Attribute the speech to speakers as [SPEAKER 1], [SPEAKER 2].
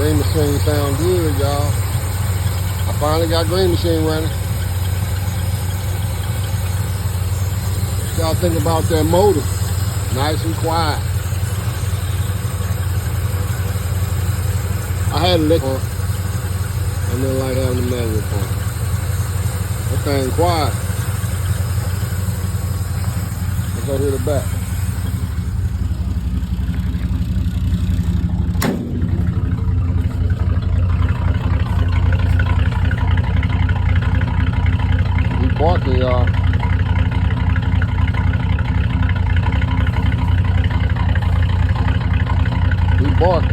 [SPEAKER 1] Green machine sound good, y'all. I finally got green machine running. What y'all think about that motor? Nice and quiet. I had a lick on. I didn't like having the manual pump. That thing quiet. Let's go to the back. We barking, y'all. We barking.